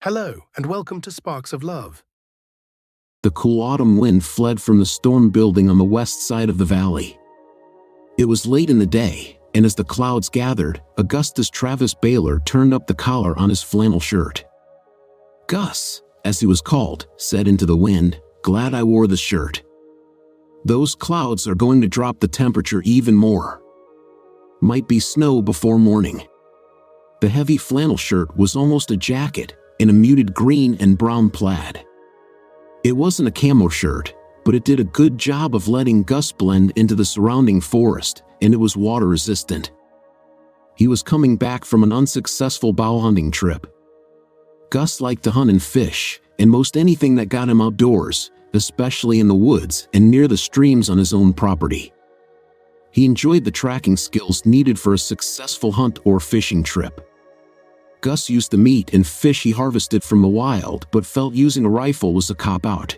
Hello, and welcome to Sparks of Love. The cool autumn wind fled from the storm building on the west side of the valley. It was late in the day, and as the clouds gathered, Augustus Travis Baylor turned up the collar on his flannel shirt. "Gus," as he was called, said into the wind, "Glad I wore the shirt. Those clouds are going to drop the temperature even more. Might be snow before morning." The heavy flannel shirt was almost a jacket, in a muted green and brown plaid. It wasn't a camo shirt, but it did a good job of letting Gus blend into the surrounding forest, and it was water resistant. He was coming back from an unsuccessful bow hunting trip. Gus liked to hunt and fish, and most anything that got him outdoors, especially in the woods and near the streams on his own property. He enjoyed the tracking skills needed for a successful hunt or fishing trip. Gus used the meat and fish he harvested from the wild, but felt using a rifle was a cop-out.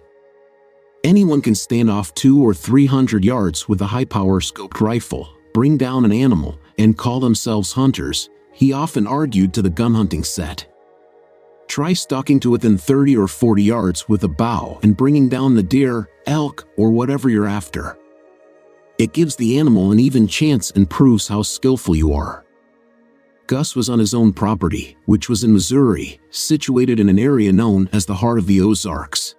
Anyone can stand off 200 or 300 yards with a high-power scoped rifle, bring down an animal, and call themselves hunters, he often argued to the gun hunting set. Try stalking to within 30 or 40 yards with a bow and bringing down the deer, elk, or whatever you're after. It gives the animal an even chance and proves how skillful you are. Gus was on his own property, which was in Missouri, situated in an area known as the Heart of the Ozarks.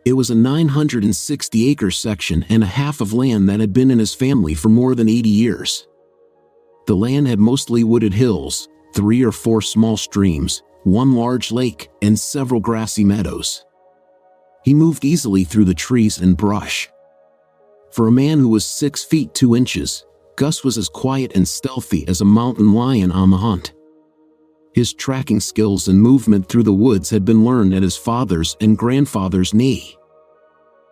It was a 960-acre section and a half of land that had been in his family for more than 80 years. The land had mostly wooded hills, 3 or 4 small streams, 1 large lake, and several grassy meadows. He moved easily through the trees and brush. For a man who was 6 feet 2 inches, Gus was as quiet and stealthy as a mountain lion on the hunt. His tracking skills and movement through the woods had been learned at his father's and grandfather's knee.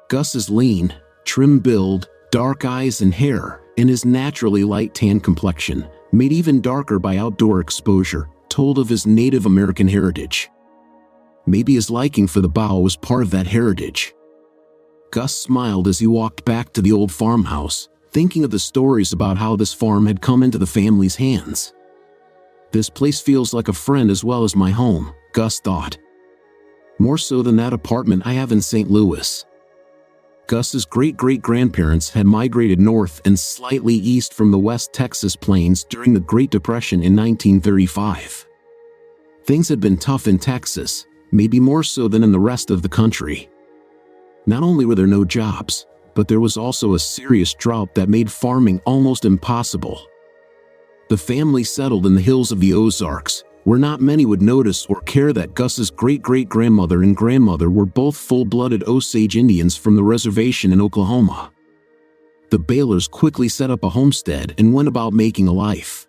Gus's lean, trim build, dark eyes and hair, and his naturally light tan complexion, made even darker by outdoor exposure, told of his Native American heritage. Maybe his liking for the bow was part of that heritage. Gus smiled as he walked back to the old farmhouse, thinking of the stories about how this farm had come into the family's hands. "This place feels like a friend as well as my home," Gus thought. "More so than that apartment I have in St. Louis." Gus's great-great-grandparents had migrated north and slightly east from the West Texas plains during the Great Depression in 1935. Things had been tough in Texas, maybe more so than in the rest of the country. Not only were there no jobs, but there was also a serious drought that made farming almost impossible. The family settled in the hills of the Ozarks, where not many would notice or care that Gus's great-great-grandmother and grandmother were both full-blooded Osage Indians from the reservation in Oklahoma. The Baylors quickly set up a homestead and went about making a life.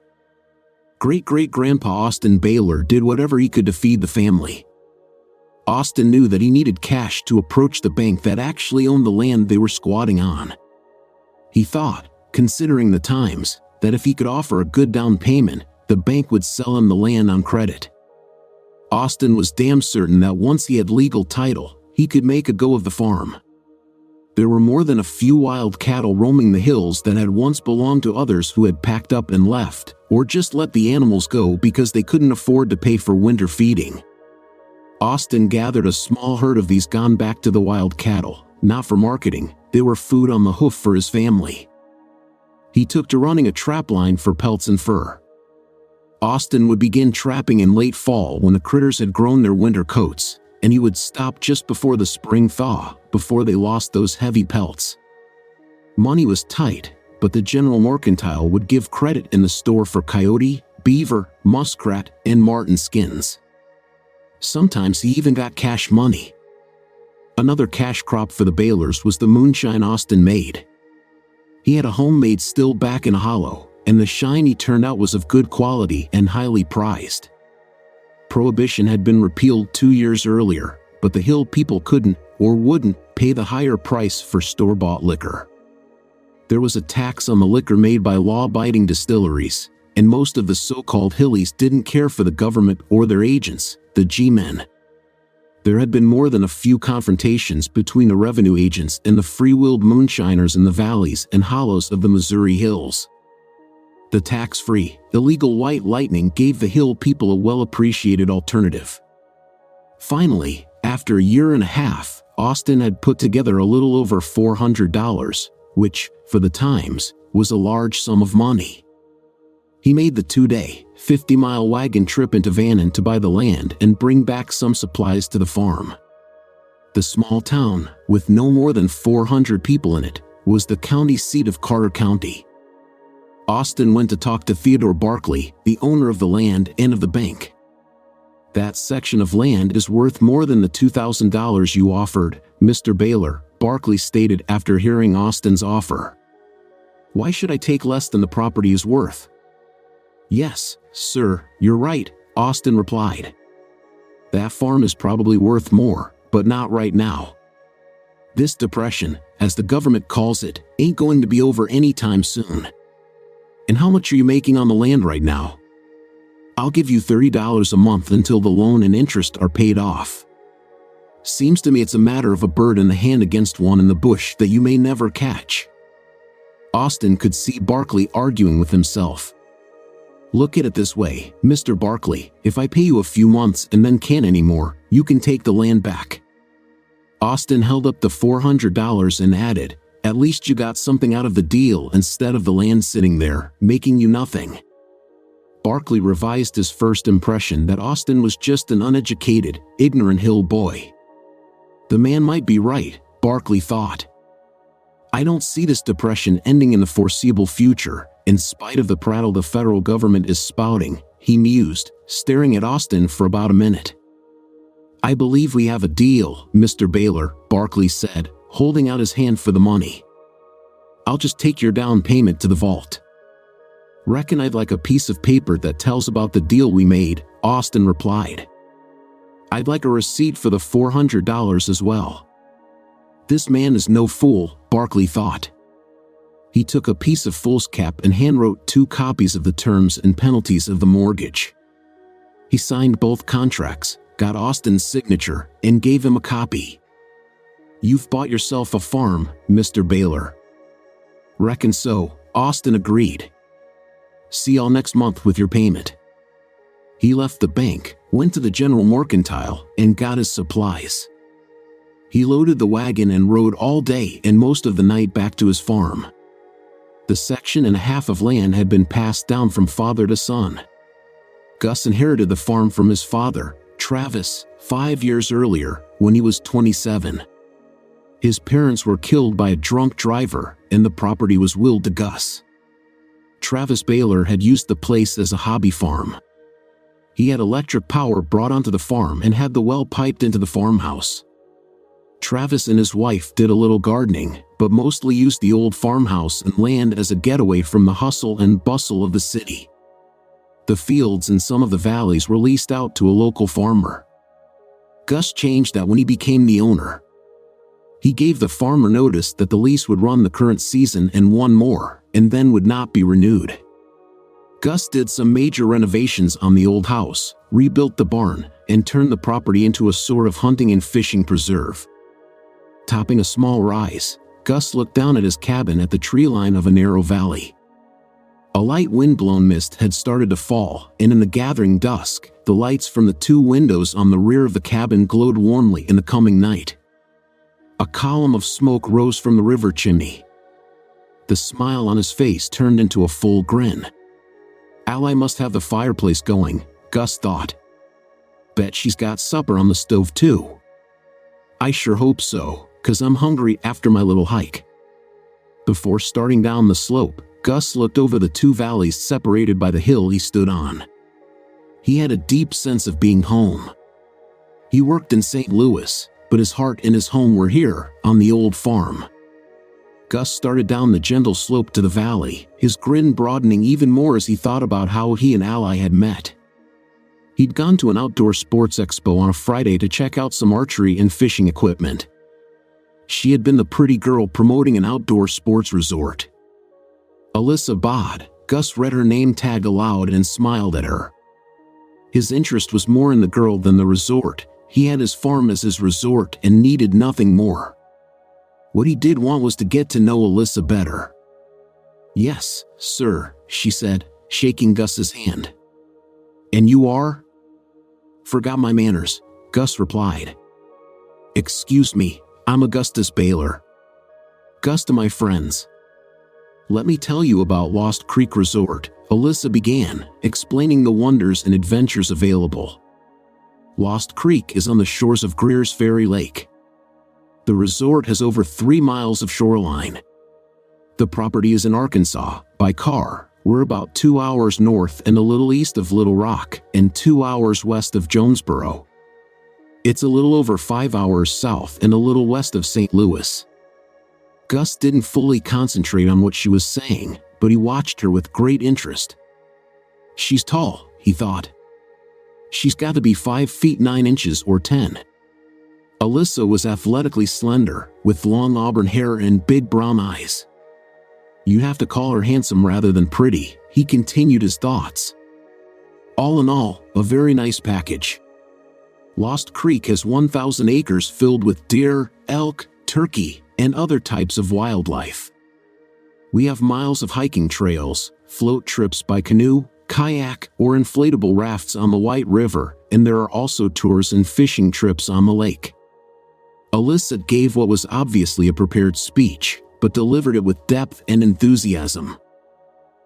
Great-great-grandpa Austin Baylor did whatever he could to feed the family. Austin knew that he needed cash to approach the bank that actually owned the land they were squatting on. He thought, considering the times, that if he could offer a good down payment, the bank would sell him the land on credit. Austin was damn certain that once he had legal title, he could make a go of the farm. There were more than a few wild cattle roaming the hills that had once belonged to others who had packed up and left, or just let the animals go because they couldn't afford to pay for winter feeding. Austin gathered a small herd of these gone back to the wild cattle, not for marketing, they were food on the hoof for his family. He took to running a trap line for pelts and fur. Austin would begin trapping in late fall when the critters had grown their winter coats, and he would stop just before the spring thaw, before they lost those heavy pelts. Money was tight, but the General Mercantile would give credit in the store for coyote, beaver, muskrat, and marten skins. Sometimes he even got cash money. Another cash crop for the Baylors was the moonshine Austin made. He had a homemade still back in a hollow, and the shine he turned out was of good quality and highly prized. Prohibition had been repealed 2 years earlier, but the hill people couldn't, or wouldn't, pay the higher price for store-bought liquor. There was a tax on the liquor made by law-abiding distilleries, and most of the so-called hillies didn't care for the government or their agents, the G-men. There had been more than a few confrontations between the revenue agents and the free-willed moonshiners in the valleys and hollows of the Missouri hills. The tax-free, illegal white lightning gave the hill people a well-appreciated alternative. Finally, after a year and a half, Austin had put together a little over $400, which, for the times, was a large sum of money. He made the 2-day, 50-mile wagon trip into Vannon to buy the land and bring back some supplies to the farm. The small town, with no more than 400 people in it, was the county seat of Carter County. Austin went to talk to Theodore Barkley, the owner of the land and of the bank. "That section of land is worth more than the $2,000 you offered, Mr. Baylor," Barkley stated after hearing Austin's offer. "Why should I take less than the property is worth?" "Yes, sir, you're right," Austin replied. "That farm is probably worth more, but not right now. This depression, as the government calls it, ain't going to be over anytime soon." "And how much are you making on the land right now?" "I'll give you $30 a month until the loan and interest are paid off." "Seems to me it's a matter of a bird in the hand against one in the bush that you may never catch." Austin could see Barkley arguing with himself. "Look at it this way, Mr. Barkley, if I pay you a few months and then can't anymore, you can take the land back." Austin held up the $400 and added, "At least you got something out of the deal instead of the land sitting there, making you nothing." Barkley revised his first impression that Austin was just an uneducated, ignorant hill boy. The man might be right, Barkley thought. "I don't see this depression ending in the foreseeable future, in spite of the prattle the federal government is spouting," he mused, staring at Austin for about a minute. "I believe we have a deal, Mr. Baylor," Barkley said, holding out his hand for the money. "I'll just take your down payment to the vault." "Reckon I'd like a piece of paper that tells about the deal we made," Austin replied. "I'd like a receipt for the $400 as well." This man is no fool, Barkley thought. He took a piece of foolscap and handwrote 2 copies of the terms and penalties of the mortgage. He signed both contracts, got Austin's signature, and gave him a copy. "You've bought yourself a farm, Mr. Baylor." "Reckon so," Austin agreed. "See y'all next month with your payment." He left the bank, went to the General Mercantile, and got his supplies. He loaded the wagon and rode all day and most of the night back to his farm. The section and a half of land had been passed down from father to son. Gus inherited the farm from his father, Travis, 5 years earlier, when he was 27. His parents were killed by a drunk driver, and the property was willed to Gus. Travis Baylor had used the place as a hobby farm. He had electric power brought onto the farm and had the well piped into the farmhouse. Travis and his wife did a little gardening, but mostly used the old farmhouse and land as a getaway from the hustle and bustle of the city. The fields in some of the valleys were leased out to a local farmer. Gus changed that when he became the owner. He gave the farmer notice that the lease would run the current season and one more, and then would not be renewed. Gus did some major renovations on the old house, rebuilt the barn, and turned the property into a sort of hunting and fishing preserve. Topping a small rise, Gus looked down at his cabin at the tree line of a narrow valley. A light wind-blown mist had started to fall, and in the gathering dusk, the lights from the 2 windows on the rear of the cabin glowed warmly in the coming night. A column of smoke rose from the river chimney. The smile on his face turned into a full grin. "Ally must have the fireplace going," Gus thought. "Bet she's got supper on the stove too. I sure hope so, 'cause I'm hungry after my little hike." Before starting down the slope, Gus looked over the 2 valleys separated by the hill he stood on. He had a deep sense of being home. He worked in St. Louis, but his heart and his home were here, on the old farm. Gus started down the gentle slope to the valley, his grin broadening even more as he thought about how he and Ally had met. He'd gone to an outdoor sports expo on a Friday to check out some archery and fishing equipment. She had been the pretty girl promoting an outdoor sports resort. Alyssa Bod. Gus read her name tag aloud and smiled at her. His interest was more in the girl than the resort. He had his farm as his resort and needed nothing more. What he did want was to get to know Alyssa better. "Yes, sir," she said, shaking Gus's hand. "And you are?" "Forgot my manners," Gus replied. "Excuse me, I'm Augustus Baylor. Gus to my friends. Let me tell you about Lost Creek Resort," Alyssa began, explaining the wonders and adventures available. Lost Creek is on the shores of Greer's Ferry Lake. The resort has over 3 miles of shoreline. The property is in Arkansas. By car, we're about 2 hours north and a little east of Little Rock and 2 hours west of Jonesboro. It's a little over 5 hours south and a little west of St. Louis. Gus didn't fully concentrate on what she was saying, but he watched her with great interest. She's tall, he thought. She's got to be 5 feet 9 inches or 10. Alyssa was athletically slender, with long auburn hair and big brown eyes. You have to call her handsome rather than pretty, he continued his thoughts. All in all, a very nice package. Lost Creek has 1,000 acres filled with deer, elk, turkey, and other types of wildlife. We have miles of hiking trails, float trips by canoe, kayak, or inflatable rafts on the White River, and there are also tours and fishing trips on the lake. Alyssa gave what was obviously a prepared speech, but delivered it with depth and enthusiasm.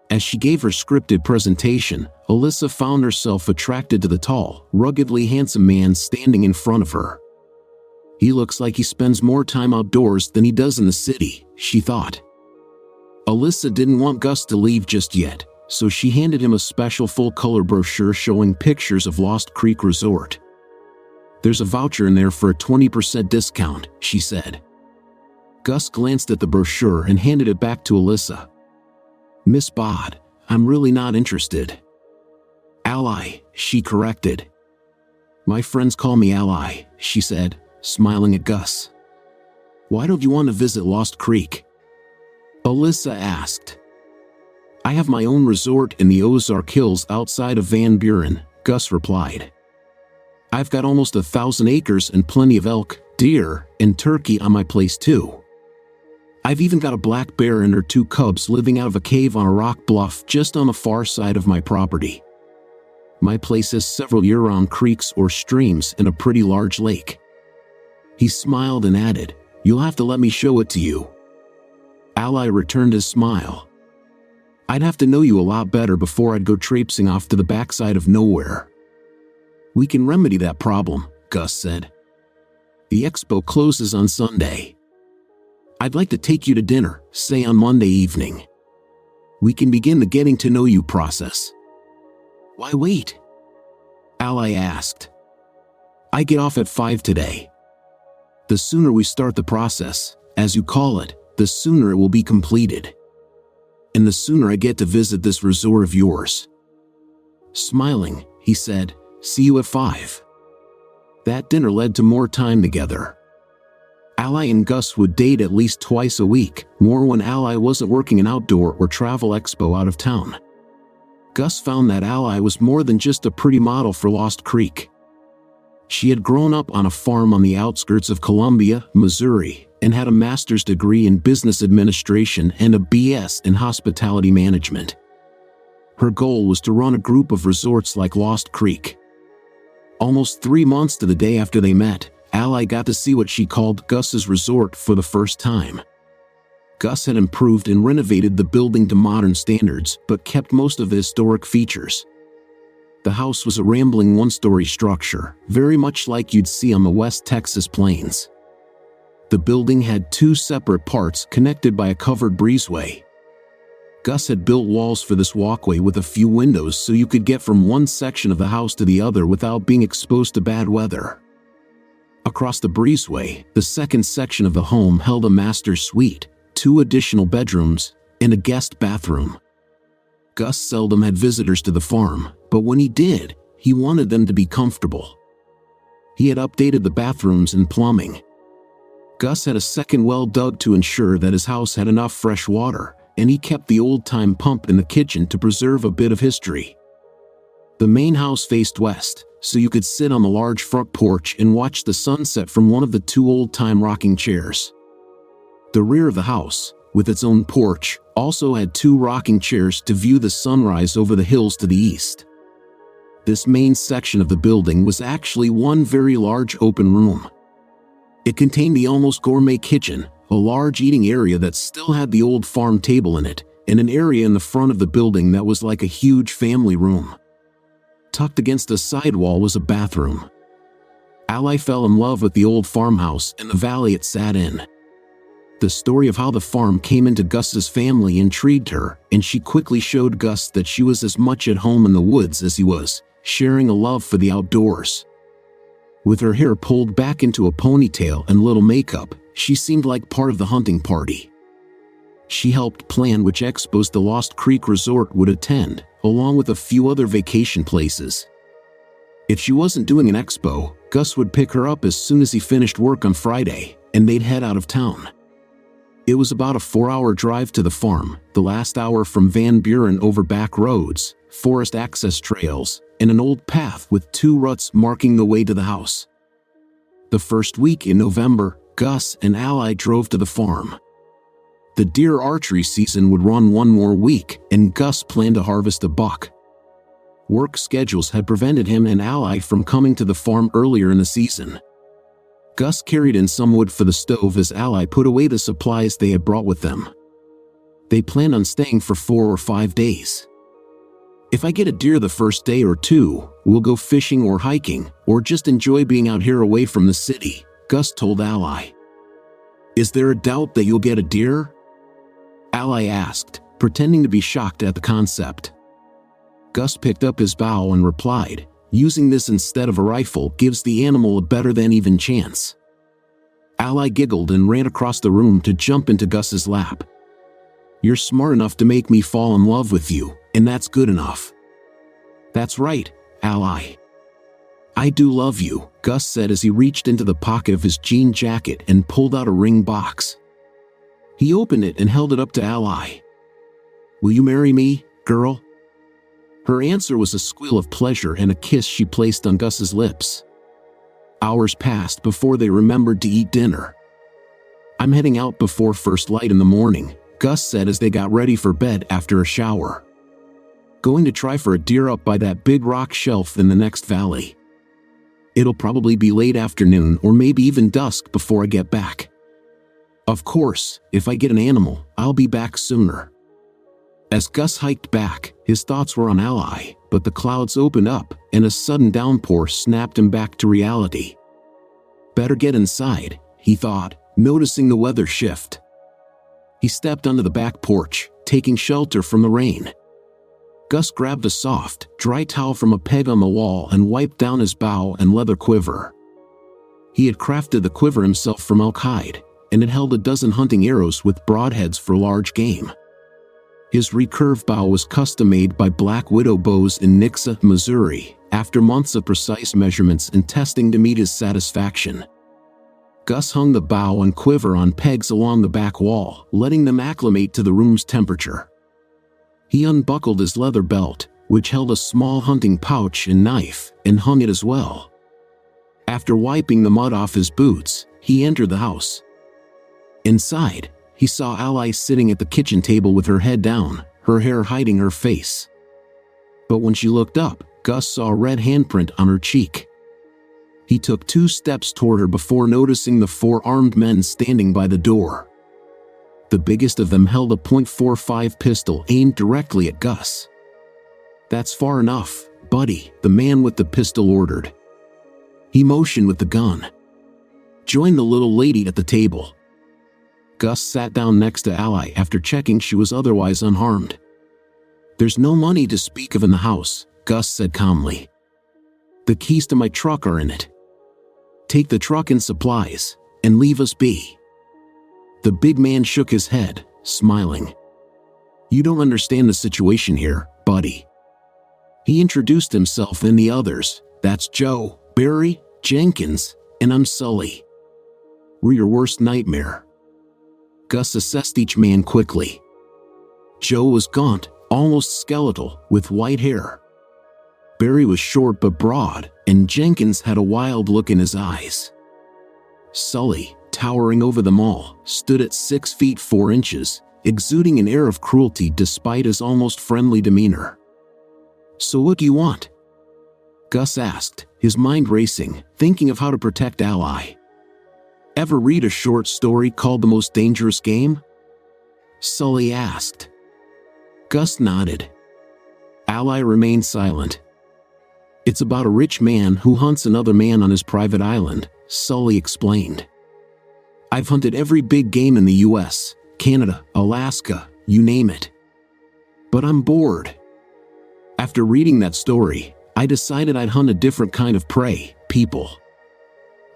As she gave her scripted presentation, Alyssa found herself attracted to the tall, ruggedly handsome man standing in front of her. He looks like he spends more time outdoors than he does in the city, she thought. Alyssa didn't want Gus to leave just yet, so she handed him a special full-color brochure showing pictures of Lost Creek Resort. There's a voucher in there for a 20% discount, she said. Gus glanced at the brochure and handed it back to Alyssa. Miss Bod, I'm really not interested. Ally, she corrected. My friends call me Ally, she said, smiling at Gus. Why don't you want to visit Lost Creek? Alyssa asked. I have my own resort in the Ozark Hills outside of Van Buren, Gus replied. I've got almost 1,000 acres and plenty of elk, deer, and turkey on my place too. I've even got a black bear and her 2 cubs living out of a cave on a rock bluff just on the far side of my property. My place has several year-round creeks or streams and a pretty large lake. He smiled and added, You'll have to let me show it to you. Ally returned his smile. I'd have to know you a lot better before I'd go traipsing off to the backside of nowhere. We can remedy that problem, Gus said. The expo closes on Sunday. I'd like to take you to dinner, say on Monday evening. We can begin the getting to know you process. Why wait? Ally asked. I get off at 5 today. The sooner we start the process, as you call it, the sooner it will be completed. And the sooner I get to visit this resort of yours. Smiling, he said, See you at 5. That dinner led to more time together. Ally and Gus would date at least twice a week, more when Ally wasn't working an outdoor or travel expo out of town. Gus found that Ally was more than just a pretty model for Lost Creek. She had grown up on a farm on the outskirts of Columbia, Missouri, and had a master's degree in business administration and a BS in hospitality management. Her goal was to run a group of resorts like Lost Creek. Almost 3 months to the day after they met, Ally got to see what she called Gus's resort for the first time. Gus had improved and renovated the building to modern standards, but kept most of the historic features. The house was a rambling 1-story structure, very much like you'd see on the West Texas plains. The building had 2 separate parts connected by a covered breezeway. Gus had built walls for this walkway with a few windows so you could get from one section of the house to the other without being exposed to bad weather. Across the breezeway, the second section of the home held a master suite, 2 additional bedrooms, and a guest bathroom. Gus seldom had visitors to the farm, but when he did, he wanted them to be comfortable. He had updated the bathrooms and plumbing. Gus had a second well dug to ensure that his house had enough fresh water, and he kept the old-time pump in the kitchen to preserve a bit of history. The main house faced west, so you could sit on the large front porch and watch the sunset from one of the 2 old-time rocking chairs. The rear of the house, with its own porch, also had 2 rocking chairs to view the sunrise over the hills to the east. this main section of the building was actually one very large open room. It contained the almost gourmet kitchen, a large eating area that still had the old farm table in it, and an area in the front of the building that was like a huge family room. Tucked against a side wall was a bathroom. Ally fell in love with the old farmhouse and the valley it sat in. The story of how the farm came into Gus's family intrigued her, and she quickly showed Gus that she was as much at home in the woods as he was, sharing a love for the outdoors. With her hair pulled back into a ponytail and little makeup, she seemed like part of the hunting party. She helped plan which expos the Lost Creek Resort would attend, along with a few other vacation places. If she wasn't doing an expo, Gus would pick her up as soon as he finished work on Friday, and they'd head out of town. It was about a 4-hour drive to the farm, the last hour from Van Buren over back roads, forest access trails, and an old path with 2 ruts marking the way to the house. The first week in November, Gus and Ally drove to the farm. The deer archery season would run 1 more week, and Gus planned to harvest a buck. Work schedules had prevented him and Ally from coming to the farm earlier in the season. Gus carried in some wood for the stove as Ally put away the supplies they had brought with them. They planned on staying for 4 or 5 days. "If I get a deer the first day or 2, we'll go fishing or hiking, or just enjoy being out here away from the city," Gus told Ally. "Is there a doubt that you'll get a deer?" Ally asked, pretending to be shocked at the concept. Gus picked up his bow and replied, "Using this instead of a rifle gives the animal a better than even chance." Ally giggled and ran across the room to jump into Gus's lap. "You're smart enough to make me fall in love with you, and that's good enough." "That's right, Ally. I do love you," Gus said as he reached into the pocket of his jean jacket and pulled out a ring box. He opened it and held it up to Ally. "Will you marry me, girl?" Her answer was a squeal of pleasure and a kiss she placed on Gus's lips. Hours passed before they remembered to eat dinner. "I'm heading out before first light in the morning," Gus said as they got ready for bed after a shower. "Going to try for a deer up by that big rock shelf in the next valley. It'll probably be late afternoon or maybe even dusk before I get back. Of course, if I get an animal, I'll be back sooner." As Gus hiked back, his thoughts were on Ally, but the clouds opened up and a sudden downpour snapped him back to reality. Better get inside, he thought, noticing the weather shift. He stepped onto the back porch, taking shelter from the rain. Gus grabbed a soft, dry towel from a peg on the wall and wiped down his bow and leather quiver. He had crafted the quiver himself from elk hide, and it held 12 hunting arrows with broadheads for large game. His recurve bow was custom-made by Black Widow Bows in Nixa, Missouri, after months of precise measurements and testing to meet his satisfaction. Gus hung the bow and quiver on pegs along the back wall, letting them acclimate to the room's temperature. He unbuckled his leather belt, which held a small hunting pouch and knife, and hung it as well. After wiping the mud off his boots, he entered the house. Inside, he saw Ally sitting at the kitchen table with her head down, her hair hiding her face. But when she looked up, Gus saw a red handprint on her cheek. He took 2 steps toward her before noticing the 4 armed men standing by the door. The biggest of them held a .45 pistol aimed directly at Gus. "That's far enough, buddy," the man with the pistol ordered. He motioned with the gun. "Join the little lady at the table." Gus sat down next to Ally after checking she was otherwise unharmed. "There's no money to speak of in the house," Gus said calmly. "The keys to my truck are in it. Take the truck and supplies, and leave us be." The big man shook his head, smiling. "You don't understand the situation here, buddy." He introduced himself and the others. "That's Joe, Barry, Jenkins, and I'm Sully. We're your worst nightmare." Gus assessed each man quickly. Joe was gaunt, almost skeletal, with white hair. Barry was short but broad, and Jenkins had a wild look in his eyes. Sully, towering over them all, stood at 6 feet 4 inches, exuding an air of cruelty despite his almost friendly demeanor. "So what do you want?" Gus asked, his mind racing, thinking of how to protect Ally. Ever read a short story called The Most Dangerous Game? Sully asked. Gus nodded. Ally remained silent. It's about a rich man who hunts another man on his private island, Sully explained. I've hunted every big game in the US, Canada, Alaska, you name it. But I'm bored. After reading that story, I decided I'd hunt a different kind of prey, people.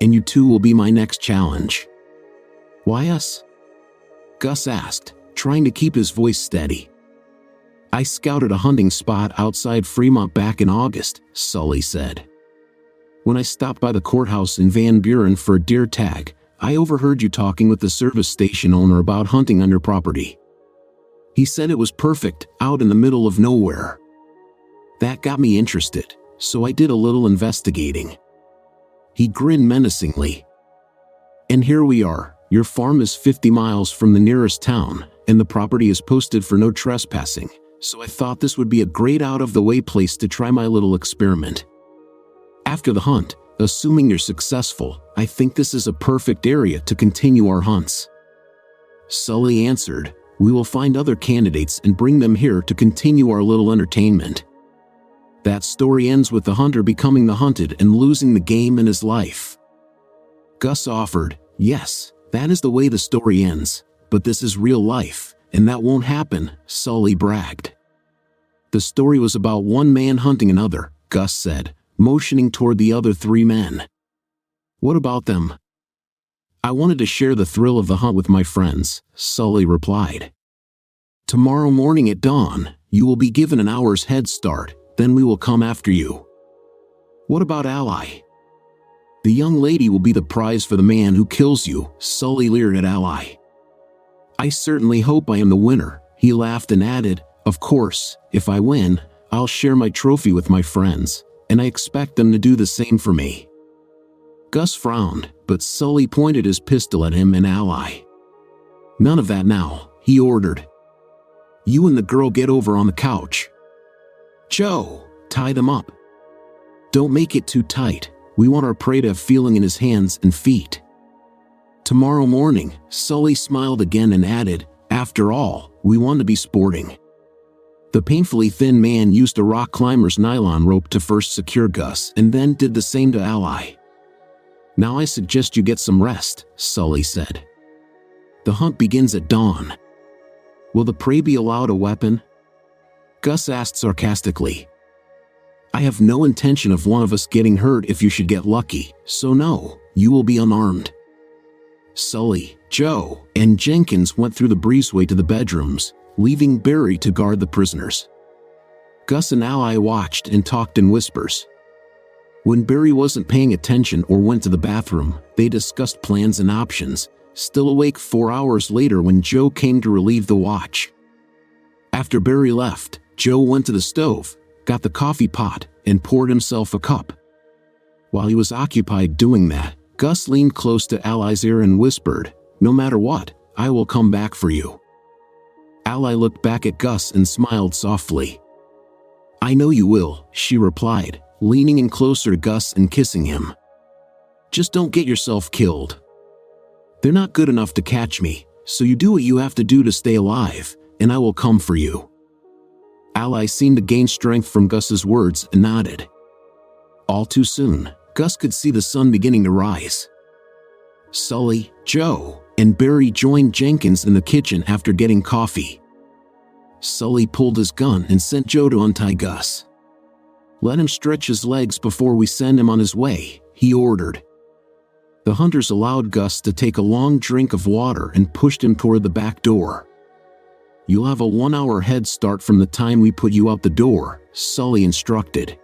And you two will be my next challenge. Why us? Gus asked, trying to keep his voice steady. I scouted a hunting spot outside Fremont back in August, Sully said. When I stopped by the courthouse in Van Buren for a deer tag, I overheard you talking with the service station owner about hunting on your property. He said it was perfect, out in the middle of nowhere. That got me interested, so I did a little investigating. He grinned menacingly. And here we are. Your farm is 50 miles from the nearest town, and the property is posted for no trespassing, so I thought this would be a great out-of-the-way place to try my little experiment. After the hunt, assuming you're successful, I think this is a perfect area to continue our hunts. Sully answered, we will find other candidates and bring them here to continue our little entertainment. That story ends with the hunter becoming the hunted and losing the game in his life. Gus offered, yes, that is the way the story ends, but this is real life, and that won't happen, Sully bragged. The story was about one man hunting another, Gus said, motioning toward the other three men. What about them? I wanted to share the thrill of the hunt with my friends, Sully replied. Tomorrow morning at dawn, you will be given an hour's head start, then we will come after you. What about Ally? The young lady will be the prize for the man who kills you, Sully leered at Ally. I certainly hope I am the winner, he laughed and added, of course, if I win, I'll share my trophy with my friends, and I expect them to do the same for me. Gus frowned, but Sully pointed his pistol at him and Ally. None of that now, he ordered. You and the girl get over on the couch. Joe, tie them up. Don't make it too tight. We want our prey to have feeling in his hands and feet. Tomorrow morning, Sully smiled again and added, after all, we want to be sporting. The painfully thin man used a rock climber's nylon rope to first secure Gus and then did the same to Ally. Now I suggest you get some rest, Sully said. The hunt begins at dawn. Will the prey be allowed a weapon? Gus asked sarcastically. I have no intention of one of us getting hurt if you should get lucky, so no, you will be unarmed. Sully, Joe, and Jenkins went through the breezeway to the bedrooms, leaving Barry to guard the prisoners. Gus and Ally watched and talked in whispers. When Barry wasn't paying attention or went to the bathroom, they discussed plans and options, still awake 4 hours later when Joe came to relieve the watch. After Barry left, Joe went to the stove, got the coffee pot, and poured himself a cup. While he was occupied doing that, Gus leaned close to Ally's ear and whispered, no matter what, I will come back for you. Ally looked back at Gus and smiled softly. I know you will, she replied, leaning in closer to Gus and kissing him. Just don't get yourself killed. They're not good enough to catch me, so you do what you have to do to stay alive, and I will come for you. Ally seemed to gain strength from Gus's words and nodded. All too soon, Gus could see the sun beginning to rise. Sully, Joe, and Barry joined Jenkins in the kitchen after getting coffee. Sully pulled his gun and sent Joe to untie Gus. Let him stretch his legs before we send him on his way, he ordered. The hunters allowed Gus to take a long drink of water and pushed him toward the back door. You'll have a 1-hour head start from the time we put you out the door, Sully instructed.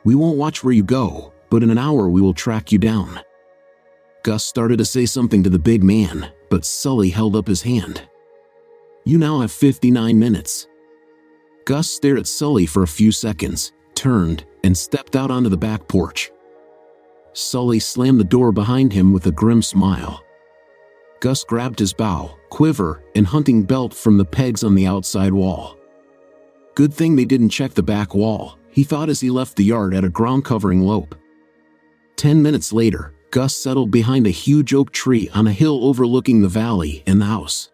We won't watch where you go, but in an hour we will track you down. Gus started to say something to the big man, but Sully held up his hand. You now have 59 minutes. Gus stared at Sully for a few seconds, turned, and stepped out onto the back porch. Sully slammed the door behind him with a grim smile. Gus grabbed his bow, quiver, and hunting belt from the pegs on the outside wall. Good thing they didn't check the back wall, he thought as he left the yard at a ground-covering lope. 10 minutes later, Gus settled behind a huge oak tree on a hill overlooking the valley and the house.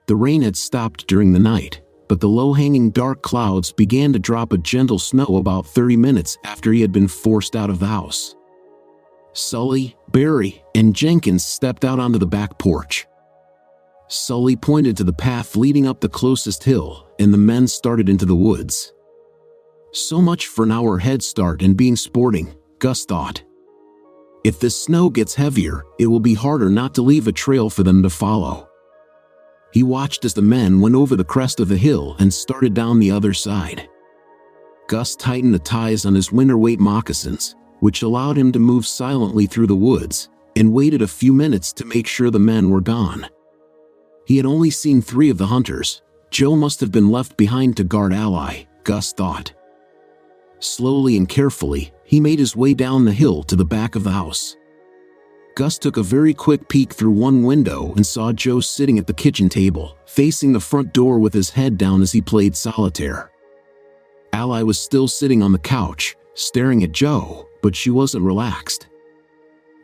The rain had stopped during the night, but the low-hanging dark clouds began to drop a gentle snow about 30 minutes after he had been forced out of the house. Sully, Barry, and Jenkins stepped out onto the back porch. Sully pointed to the path leading up the closest hill, and the men started into the woods. So much for an hour head start and being sporting, Gus thought. If this snow gets heavier, it will be harder not to leave a trail for them to follow. He watched as the men went over the crest of the hill and started down the other side. Gus tightened the ties on his winter weight moccasins, which allowed him to move silently through the woods, and waited a few minutes to make sure the men were gone. He had only seen 3 of the hunters. Joe must have been left behind to guard Ally, Gus thought. Slowly and carefully, he made his way down the hill to the back of the house. Gus took a very quick peek through one window and saw Joe sitting at the kitchen table, facing the front door with his head down as he played solitaire. Ally was still sitting on the couch, staring at Joe, but she wasn't relaxed.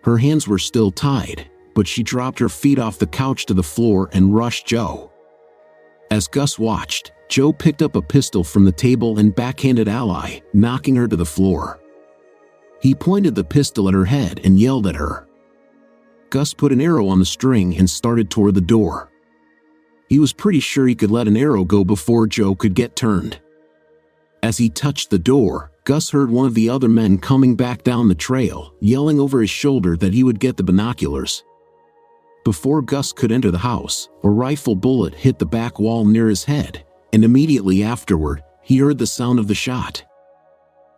Her hands were still tied, but she dropped her feet off the couch to the floor and rushed Joe. As Gus watched, Joe picked up a pistol from the table and backhanded Ally, knocking her to the floor. He pointed the pistol at her head and yelled at her. Gus put an arrow on the string and started toward the door. He was pretty sure he could let an arrow go before Joe could get turned. As he touched the door, Gus heard one of the other men coming back down the trail, yelling over his shoulder that he would get the binoculars. Before Gus could enter the house, a rifle bullet hit the back wall near his head, and immediately afterward, he heard the sound of the shot.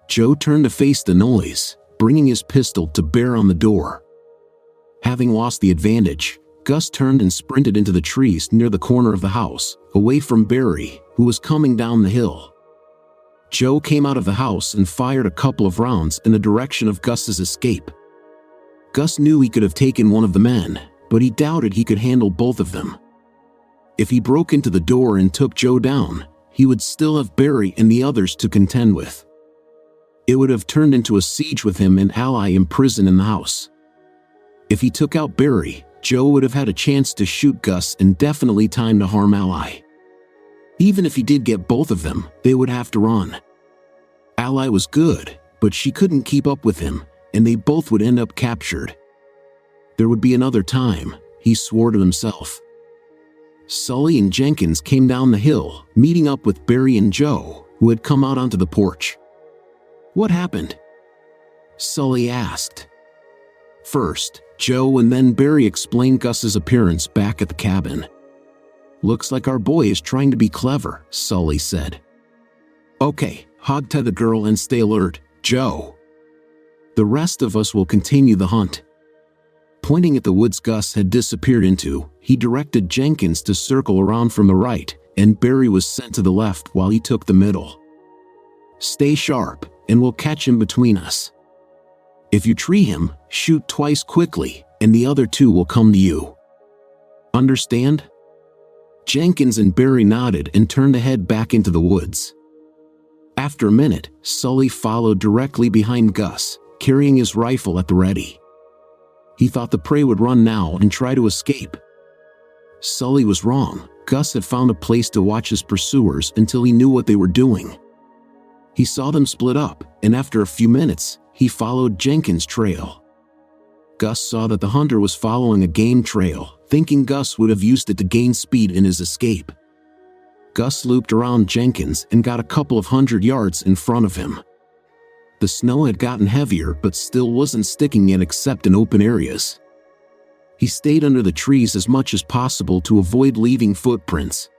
Joe turned to face the noise, bringing his pistol to bear on the door. Having lost the advantage, Gus turned and sprinted into the trees near the corner of the house, away from Barry, who was coming down the hill. Joe came out of the house and fired a couple of rounds in the direction of Gus's escape. Gus knew he could have taken one of the men, but he doubted he could handle both of them. If he broke into the door and took Joe down, he would still have Barry and the others to contend with. It would have turned into a siege with him and Ally imprisoned in the house. If he took out Barry, Joe would have had a chance to shoot Gus and definitely time to harm Ally. Even if he did get both of them, they would have to run. Ally was good, but she couldn't keep up with him, and they both would end up captured. There would be another time, he swore to himself. Sully and Jenkins came down the hill, meeting up with Barry and Joe, who had come out onto the porch. "What happened?" Sully asked. First, Joe and then Barry explained Gus's appearance back at the cabin. "Looks like our boy is trying to be clever," Sully said. "Okay, hog-tie the girl and stay alert, Joe. The rest of us will continue the hunt." Pointing at the woods Gus had disappeared into, he directed Jenkins to circle around from the right, and Barry was sent to the left while he took the middle. "Stay sharp, and we'll catch him between us. If you tree him, shoot twice quickly, and the other 2 will come to you. Understand?" Jenkins and Barry nodded and turned to head back into the woods. After a minute, Sully followed directly behind Gus, carrying his rifle at the ready. He thought the prey would run now and try to escape. Sully was wrong. Gus had found a place to watch his pursuers until he knew what they were doing. He saw them split up, and after a few minutes, he followed Jenkins' trail. Gus saw that the hunter was following a game trail, thinking Gus would have used it to gain speed in his escape. Gus looped around Jenkins and got a couple of 100 yards in front of him. The snow had gotten heavier but still wasn't sticking yet except in open areas. He stayed under the trees as much as possible to avoid leaving footprints.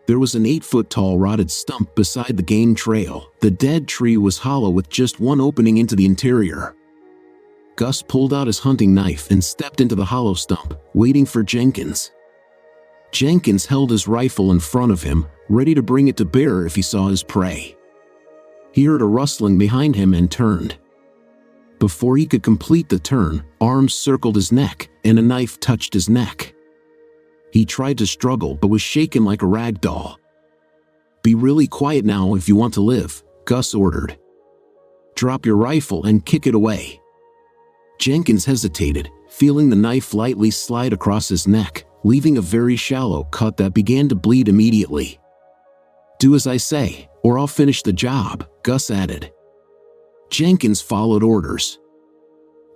There was an 8-foot-tall rotted stump beside the game trail. The dead tree was hollow with just one opening into the interior. Gus pulled out his hunting knife and stepped into the hollow stump, waiting for Jenkins. Jenkins held his rifle in front of him, ready to bring it to bear if he saw his prey. He heard a rustling behind him and turned. Before he could complete the turn, arms circled his neck, and a knife touched his neck. He tried to struggle but was shaken like a rag doll. "Be really quiet now if you want to live," Gus ordered. "Drop your rifle and kick it away." Jenkins hesitated, feeling the knife lightly slide across his neck, leaving a very shallow cut that began to bleed immediately. "Do as I say, or I'll finish the job," Gus added. Jenkins followed orders.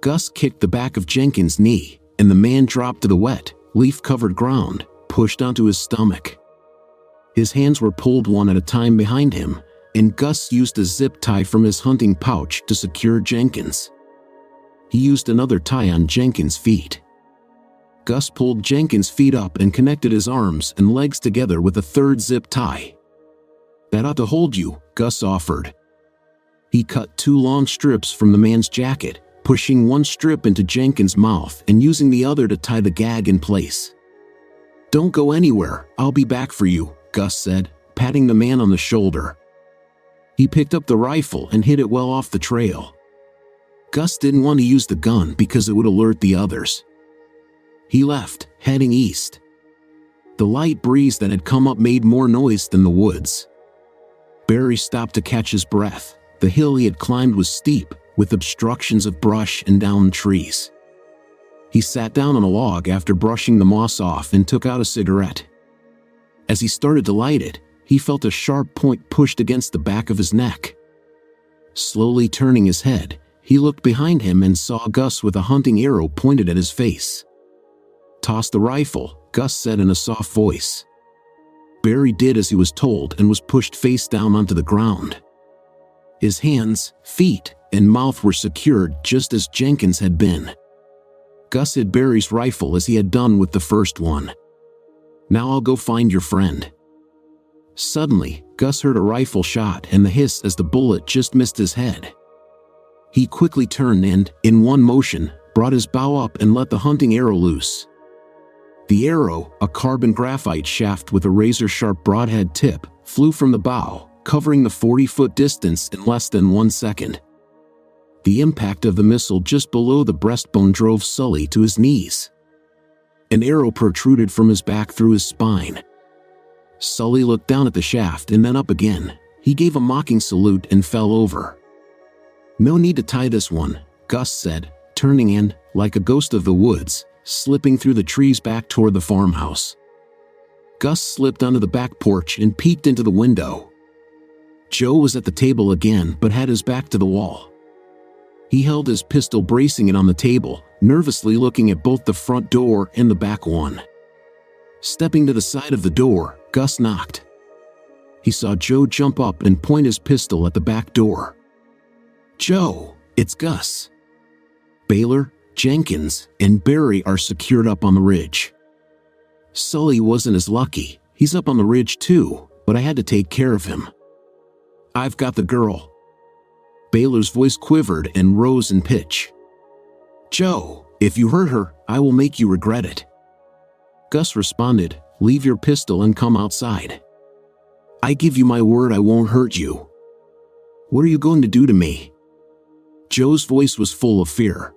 Gus kicked the back of Jenkins' knee, and the man dropped to the wet, leaf-covered ground, pushed onto his stomach. His hands were pulled one at a time behind him, and Gus used a zip tie from his hunting pouch to secure Jenkins. He used another tie on Jenkins' feet. Gus pulled Jenkins' feet up and connected his arms and legs together with a third zip tie. "That ought to hold you," Gus offered. He cut 2 long strips from the man's jacket, pushing one strip into Jenkins' mouth and using the other to tie the gag in place. "Don't go anywhere, I'll be back for you," Gus said, patting the man on the shoulder. He picked up the rifle and hid it well off the trail. Gus didn't want to use the gun because it would alert the others. He left, heading east. The light breeze that had come up made more noise than the woods. Barry stopped to catch his breath. The hill he had climbed was steep, with obstructions of brush and downed trees. He sat down on a log after brushing the moss off and took out a cigarette. As he started to light it, he felt a sharp point pushed against the back of his neck. Slowly turning his head, he looked behind him and saw Gus with a hunting arrow pointed at his face. "Toss the rifle," Gus said in a soft voice. Barry did as he was told and was pushed face down onto the ground. His hands, feet, and mouth were secured just as Jenkins had been. Gus hid Barry's rifle as he had done with the first one. "Now I'll go find your friend." Suddenly, Gus heard a rifle shot and the hiss as the bullet just missed his head. He quickly turned and, in one motion, brought his bow up and let the hunting arrow loose. The arrow, a carbon graphite shaft with a razor-sharp broadhead tip, flew from the bow, covering the 40-foot distance in less than 1 second. The impact of the missile just below the breastbone drove Sully to his knees. An arrow protruded from his back through his spine. Sully looked down at the shaft and then up again. He gave a mocking salute and fell over. "No need to tie this one," Gus said, turning and, like a ghost of the woods, slipping through the trees back toward the farmhouse. Gus slipped onto the back porch and peeked into the window. Joe was at the table again but had his back to the wall. He held his pistol, bracing it on the table, nervously looking at both the front door and the back one. Stepping to the side of the door, Gus knocked. He saw Joe jump up and point his pistol at the back door. "Joe, it's Gus. Baylor, Jenkins, and Barry are secured up on the ridge." Sully wasn't as lucky. "He's up on the ridge too, but I had to take care of him. I've got the girl." Baylor's voice quivered and rose in pitch. "Joe, if you hurt her, I will make you regret it." Gus responded, "Leave your pistol and come outside. I give you my word I won't hurt you." "What are you going to do to me?" Joe's voice was full of fear.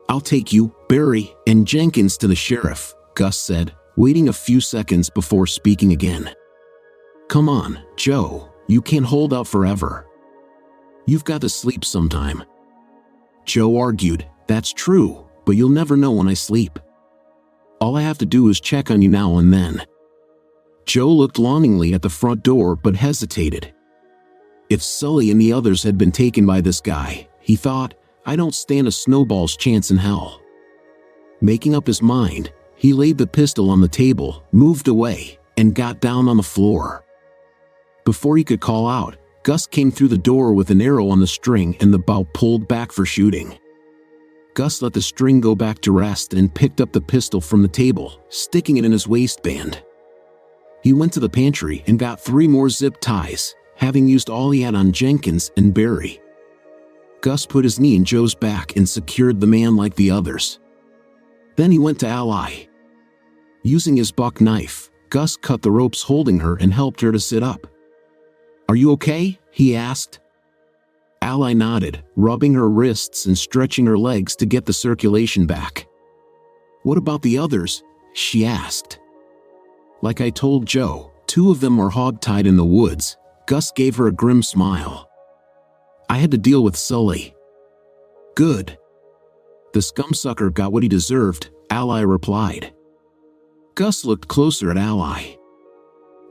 "I'll take you, Barry, and Jenkins to the sheriff," Gus said, waiting a few seconds before speaking again. "Come on, Joe, you can't hold out forever. You've got to sleep sometime." Joe argued, "That's true, but you'll never know when I sleep. All I have to do is check on you now and then." Joe looked longingly at the front door but hesitated. If Sully and the others had been taken by this guy, he thought, I don't stand a snowball's chance in hell. Making up his mind, he laid the pistol on the table, moved away, and got down on the floor. Before he could call out, Gus came through the door with an arrow on the string and the bow pulled back for shooting. Gus let the string go back to rest and picked up the pistol from the table, sticking it in his waistband. He went to the pantry and got 3 more zip ties, having used all he had on Jenkins and Barry. Gus put his knee in Joe's back and secured the man like the others. Then he went to Ally. Using his buck knife, Gus cut the ropes holding her and helped her to sit up. "Are you okay?" he asked. Ally nodded, rubbing her wrists and stretching her legs to get the circulation back. "What about the others?" she asked. "Like I told Joe, 2 of them are hogtied in the woods," Gus gave her a grim smile. I had to deal with Sully. Good. The scumsucker got what he deserved, Ally replied. Gus looked closer at Ally.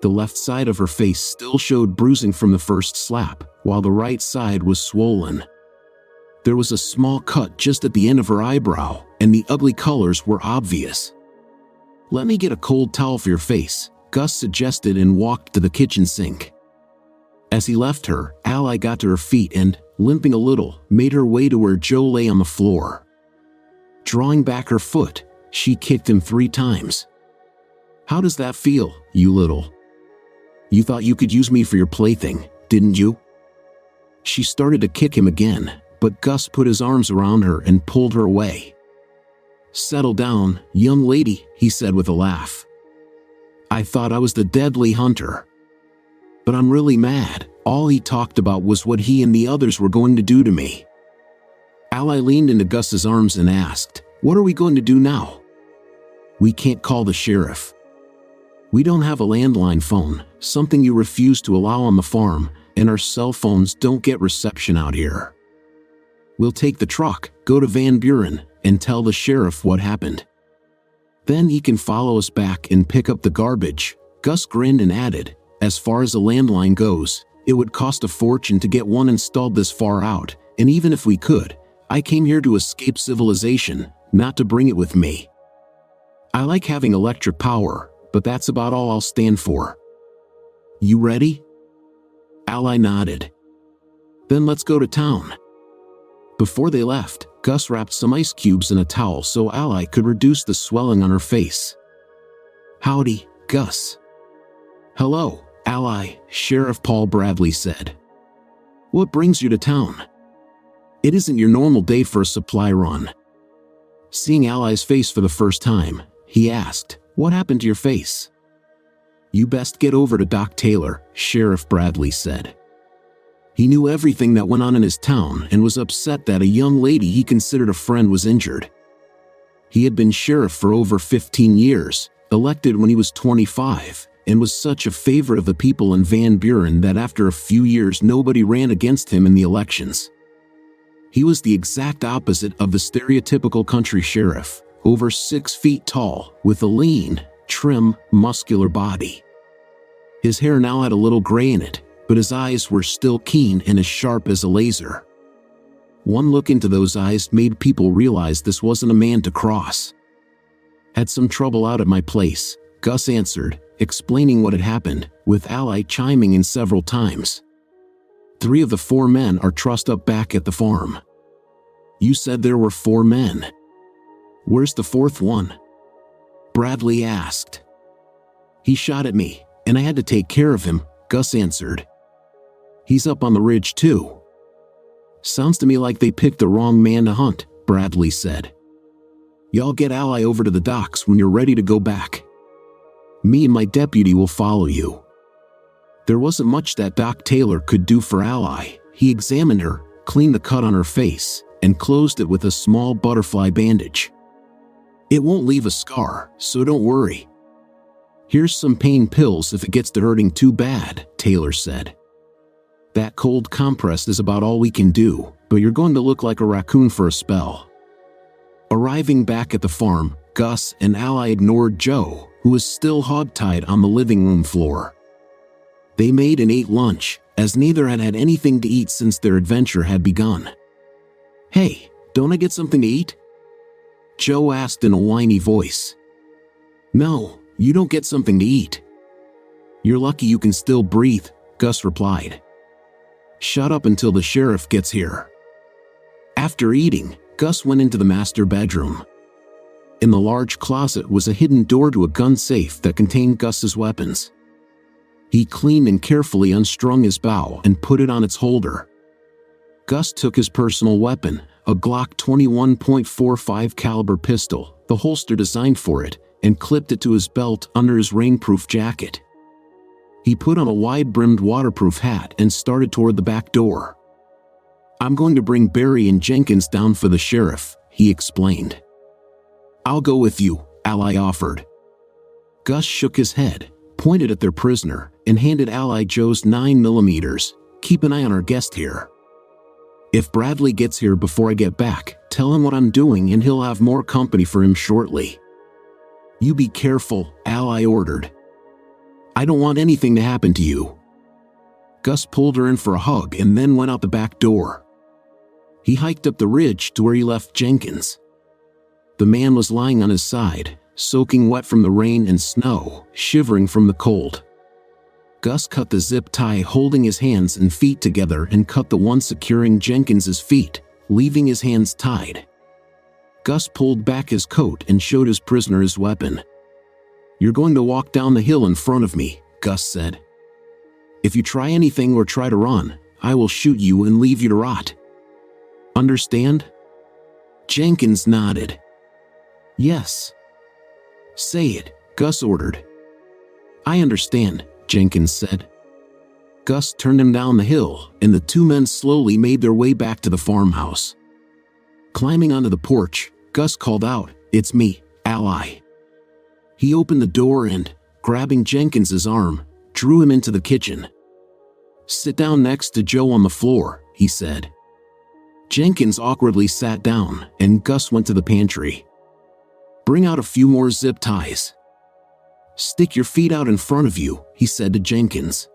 The left side of her face still showed bruising from the first slap, while the right side was swollen. There was a small cut just at the end of her eyebrow, and the ugly colors were obvious. Let me get a cold towel for your face, Gus suggested and walked to the kitchen sink. As he left her, Ally got to her feet and, limping a little, made her way to where Joe lay on the floor. Drawing back her foot, she kicked him 3 times. How does that feel, you little? You thought you could use me for your plaything, didn't you? She started to kick him again, but Gus put his arms around her and pulled her away. Settle down, young lady, he said with a laugh. I thought I was the deadly hunter. But I'm really mad. All he talked about was what he and the others were going to do to me. Ally leaned into Gus's arms and asked, What are we going to do now? We can't call the sheriff. We don't have a landline phone, something you refuse to allow on the farm, and our cell phones don't get reception out here. We'll take the truck, go to Van Buren, and tell the sheriff what happened. Then he can follow us back and pick up the garbage. Gus grinned and added, As far as a landline goes, it would cost a fortune to get one installed this far out, and even if we could, I came here to escape civilization, not to bring it with me. I like having electric power, but that's about all I'll stand for. You ready? Ally nodded. Then let's go to town. Before they left, Gus wrapped some ice cubes in a towel so Ally could reduce the swelling on her face. Howdy, Gus. Hello, Ally, Sheriff Paul Bradley said. What brings you to town? It isn't your normal day for a supply run. Seeing Ally's face for the first time, he asked, What happened to your face? You best get over to Doc Taylor, Sheriff Bradley said. He knew everything that went on in his town and was upset that a young lady he considered a friend was injured. He had been sheriff for over 15 years, elected when he was 25, and was such a favorite of the people in Van Buren that after a few years nobody ran against him in the elections. He was the exact opposite of the stereotypical country sheriff, over 6 feet tall, with a lean, trim, muscular body. His hair now had a little gray in it, but his eyes were still keen and as sharp as a laser. One look into those eyes made people realize this wasn't a man to cross. Had some trouble out at my place, Gus answered, explaining what had happened, with Ally chiming in several times. 3 of the 4 men are trussed up back at the farm. You said there were 4 men. Where's the 4th one? Bradley asked. He shot at me, and I had to take care of him, Gus answered. He's up on the ridge too. Sounds to me like they picked the wrong man to hunt, Bradley said. Y'all get Ally over to the docks when you're ready to go back. Me and my deputy will follow you. There wasn't much that Doc Taylor could do for Ally. He examined her, cleaned the cut on her face, and closed it with a small butterfly bandage. It won't leave a scar, so don't worry. Here's some pain pills if it gets to hurting too bad, Taylor said. That cold compress is about all we can do, but you're going to look like a raccoon for a spell. Arriving back at the farm, Gus and Ally ignored Joe, who was still hogtied on the living room floor. They made and ate lunch, as neither had had anything to eat since their adventure had begun. Hey, don't I get something to eat? Joe asked in a whiny voice. No, you don't get something to eat. You're lucky you can still breathe, Gus replied. Shut up until the sheriff gets here. After eating, Gus went into the master bedroom. In the large closet was a hidden door to a gun safe that contained Gus's weapons. He cleaned and carefully unstrung his bow and put it on its holder. Gus took his personal weapon, a Glock 21.45 caliber pistol, the holster designed for it, and clipped it to his belt under his rainproof jacket. He put on a wide-brimmed waterproof hat and started toward the back door. I'm going to bring Barry and Jenkins down for the sheriff, he explained. I'll go with you, Ally offered. Gus shook his head, pointed at their prisoner, and handed Ally Joe's 9mm. "Keep an eye on our guest here. If Bradley gets here before I get back, tell him what I'm doing and he'll have more company for him shortly." "You be careful," Ally ordered. "I don't want anything to happen to you." Gus pulled her in for a hug and then went out the back door. He hiked up the ridge to where he left Jenkins. The man was lying on his side, soaking wet from the rain and snow, shivering from the cold. Gus cut the zip tie holding his hands and feet together and cut the one securing Jenkins's feet, leaving his hands tied. Gus pulled back his coat and showed his prisoner his weapon. "You're going to walk down the hill in front of me," Gus said. "If you try anything or try to run, I will shoot you and leave you to rot. Understand?" Jenkins nodded. "Yes." "Say it," Gus ordered. "I understand," Jenkins said. Gus turned him down the hill, and the two men slowly made their way back to the farmhouse. Climbing onto the porch, Gus called out, "It's me, Ally." He opened the door and, grabbing Jenkins's arm, drew him into the kitchen. "Sit down next to Joe on the floor," he said. Jenkins awkwardly sat down, and Gus went to the pantry. "Bring out a few more zip ties." "Stick your feet out in front of you," he said to Jenkins.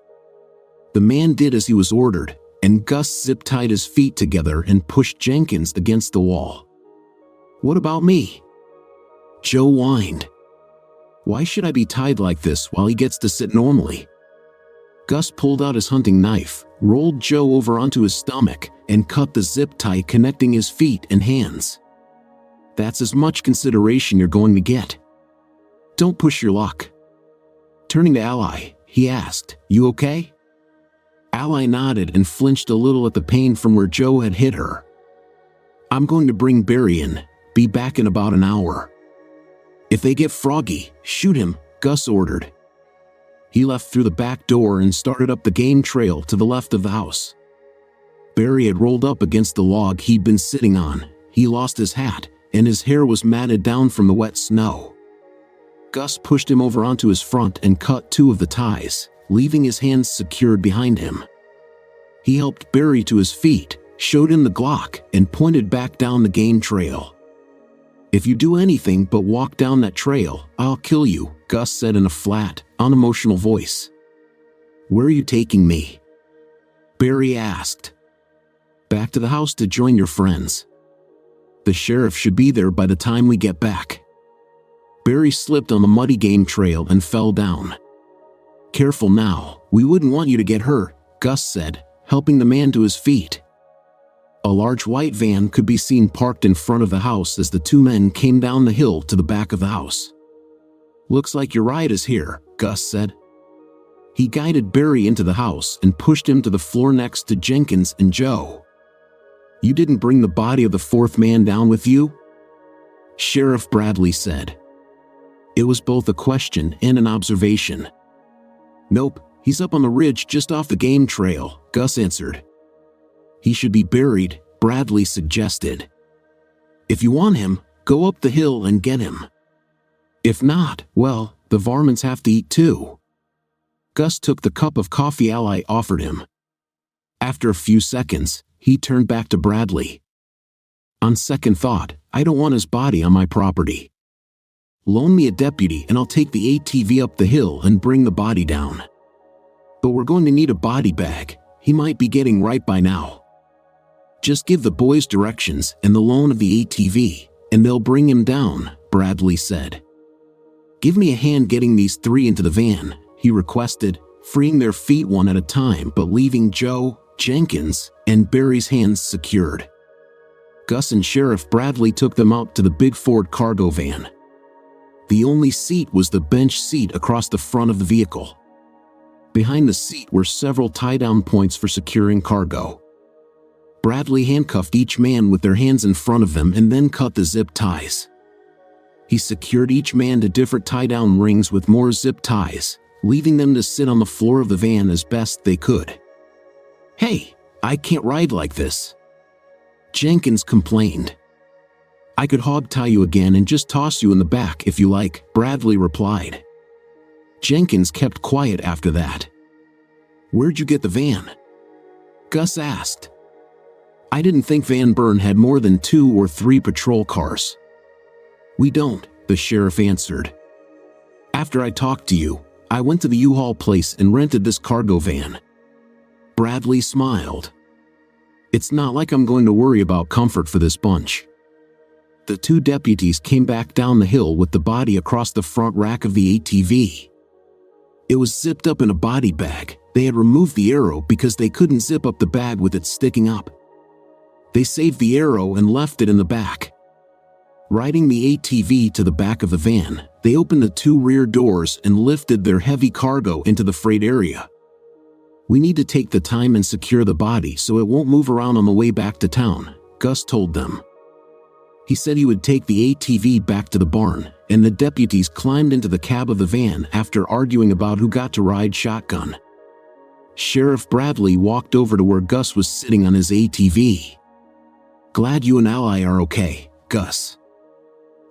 The man did as he was ordered, and Gus zip-tied his feet together and pushed Jenkins against the wall. "What about me?" Joe whined. "Why should I be tied like this while he gets to sit normally?" Gus pulled out his hunting knife, rolled Joe over onto his stomach, and cut the zip tie connecting his feet and hands. "That's as much consideration you're going to get. Don't push your luck." Turning to Ally, he asked, "You okay?" Ally nodded and flinched a little at the pain from where Joe had hit her. "I'm going to bring Barry in. Be back in about an hour." "If they get froggy, shoot him," Gus ordered. He left through the back door and started up the game trail to the left of the house. Barry had rolled up against the log he'd been sitting on. He lost his hat, and his hair was matted down from the wet snow. Gus pushed him over onto his front and cut two of the ties, leaving his hands secured behind him. He helped Barry to his feet, showed him the Glock, and pointed back down the game trail. "If you do anything but walk down that trail, I'll kill you," Gus said in a flat, unemotional voice. "Where are you taking me?" Barry asked. "Back to the house to join your friends. The sheriff should be there by the time we get back." Barry slipped on the muddy game trail and fell down. "Careful now, we wouldn't want you to get hurt," Gus said, helping the man to his feet. A large white van could be seen parked in front of the house as the two men came down the hill to the back of the house. "Looks like your ride is here," Gus said. He guided Barry into the house and pushed him to the floor next to Jenkins and Joe. "You didn't bring the body of the fourth man down with you?" Sheriff Bradley said. It was both a question and an observation. "Nope, he's up on the ridge just off the game trail," Gus answered. "He should be buried," Bradley suggested. "If you want him, go up the hill and get him. If not, well, the varmints have to eat too." Gus took the cup of coffee Ally offered him. After a few seconds, he turned back to Bradley. "On second thought, I don't want his body on my property. Loan me a deputy and I'll take the ATV up the hill and bring the body down. But we're going to need a body bag. He might be getting right by now. Just give the boys directions and the loan of the ATV, and they'll bring him down," Bradley said. "Give me a hand getting these three into the van," he requested, freeing their feet one at a time but leaving Joe, Jenkins, and Barry's hands secured. Gus and Sheriff Bradley took them out to the big Ford cargo van. The only seat was the bench seat across the front of the vehicle. Behind the seat were several tie-down points for securing cargo. Bradley handcuffed each man with their hands in front of them and then cut the zip ties. He secured each man to different tie-down rings with more zip ties, leaving them to sit on the floor of the van as best they could. "Hey, I can't ride like this," Jenkins complained. "I could hog tie you again and just toss you in the back if you like," Bradley replied. Jenkins kept quiet after that. "Where'd you get the van?" Gus asked. "I didn't think Van Buren had more than 2 or 3 patrol cars." "We don't," the sheriff answered. "After I talked to you, I went to the U-Haul place and rented this cargo van." Bradley smiled. "It's not like I'm going to worry about comfort for this bunch." The 2 deputies came back down the hill with the body across the front rack of the ATV. It was zipped up in a body bag. They had removed the arrow because they couldn't zip up the bag with it sticking up. They saved the arrow and left it in the back. Riding the ATV to the back of the van, they opened the 2 rear doors and lifted their heavy cargo into the freight area. "We need to take the time and secure the body so it won't move around on the way back to town," Gus told them. He said he would take the ATV back to the barn, and the deputies climbed into the cab of the van after arguing about who got to ride shotgun. Sheriff Bradley walked over to where Gus was sitting on his ATV. "Glad you and Ally are okay, Gus,"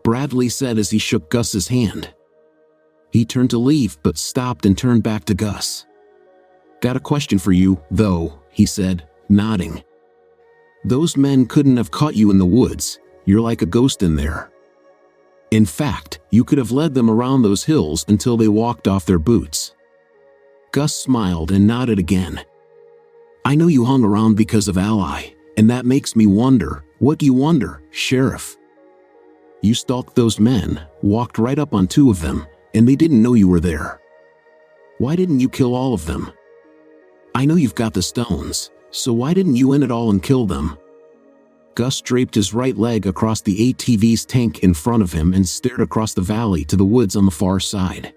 Bradley said as he shook Gus's hand. He turned to leave but stopped and turned back to Gus. "Got a question for you, though," he said, nodding. "Those men couldn't have caught you in the woods. You're like a ghost in there. In fact, you could have led them around those hills until they walked off their boots." Gus smiled and nodded again. "I know you hung around because of Ally, and that makes me wonder, what do you wonder, Sheriff? You stalked those men, walked right up on 2 of them, and they didn't know you were there. Why didn't you kill all of them? I know you've got the stones, so why didn't you end it all and kill them?" Gus draped his right leg across the ATV's tank in front of him and stared across the valley to the woods on the far side.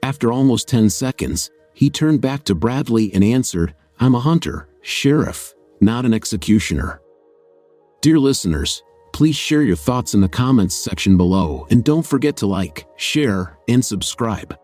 After almost 10 seconds, he turned back to Bradley and answered, "I'm a hunter, Sheriff, not an executioner." Dear listeners, please share your thoughts in the comments section below and don't forget to like, share, and subscribe.